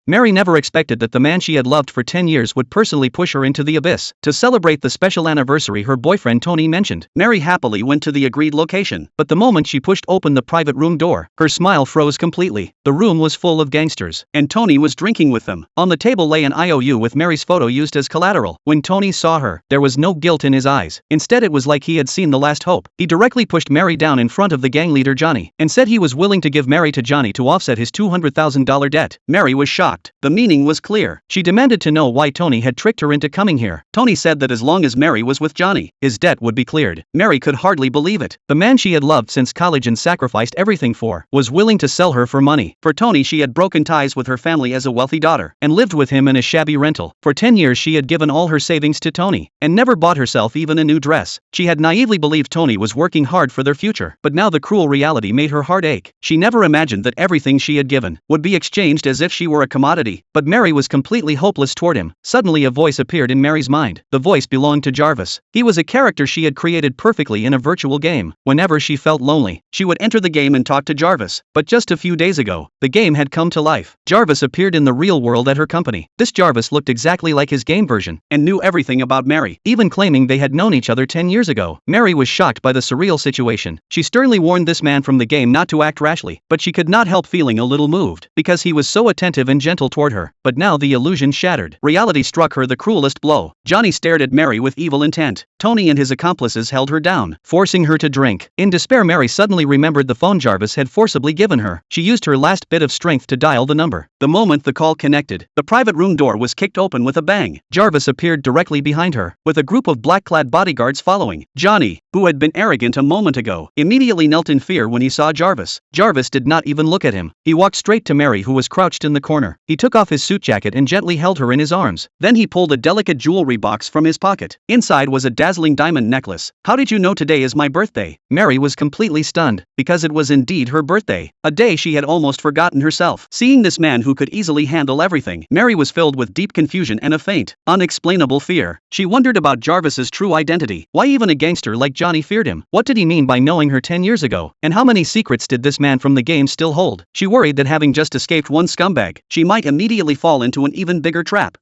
Mary never expected that the man she had loved for 10 years would personally push her into the abyss. To celebrate the special anniversary her boyfriend Tony mentioned, Mary happily went to the agreed location. But the moment she pushed open the private room door, her smile froze completely. The room was full of gangsters, and Tony was drinking with them. On the table lay an IOU with Mary's photo used as collateral. When Tony saw her, there was no guilt in his eyes. Instead, it was like he had seen the last hope. He directly pushed Mary down in front of the gang leader Johnny, and said he was willing to give Mary to Johnny to offset his $200,000 debt. Mary was shocked. The meaning was clear. She demanded to know why Tony had tricked her into coming here. Tony said that as long as Mary was with Johnny, his debt would be cleared. Mary could hardly believe it. The man she had loved since college and sacrificed everything for, was willing to sell her for money. For Tony, she had broken ties with her family as a wealthy daughter, and lived with him in a shabby rental. For 10 years she had given all her savings to Tony, and never bought herself even a new dress. She had naively believed Tony was working hard for their future, but now the cruel reality made her heart ache. She never imagined that everything she had given would be exchanged as if she were a commodity. But Mary was completely hopeless toward him. Suddenly a voice appeared in Mary's mind. The voice belonged to Jarvis. He was a character she had created perfectly in a virtual game. Whenever she felt lonely, she would enter the game and talk to Jarvis. But just a few days ago, the game had come to life. Jarvis appeared in the real world at her company. This Jarvis looked exactly like his game version, and knew everything about Mary, even claiming they had known each other 10 years ago. Mary was shocked by the surreal situation. She sternly warned this man from the game not to act rashly, but she could not help feeling a little moved, because he was so attentive and gentle toward her. But now the illusion shattered. Reality struck her the cruelest blow. Johnny stared at Mary with evil intent. Tony and his accomplices held her down, forcing her to drink. In despair, Mary suddenly remembered the phone Jarvis had forcibly given her. She used her last bit of strength to dial the number. The moment the call connected, the private room door was kicked open with a bang. Jarvis appeared directly behind her, with a group of black-clad bodyguards following. Johnny, who had been arrogant a moment ago, immediately knelt in fear when he saw Jarvis. Jarvis did not even look at him. He walked straight to Mary, who was crouched in the corner. He took off his suit jacket and gently held her in his arms. Then he pulled a delicate jewelry box from his pocket. Inside was a dazzling diamond necklace. "How did you know today is my birthday?" Mary was completely stunned, because it was indeed her birthday, a day she had almost forgotten herself. Seeing this man who could easily handle everything, Mary was filled with deep confusion and a faint, unexplainable fear. She wondered about Jarvis's true identity. Why even a gangster like Johnny feared him? What did he mean by knowing her 10 years ago? And how many secrets did this man from the game still hold? She worried that having just escaped one scumbag, she might immediately fall into an even bigger trap.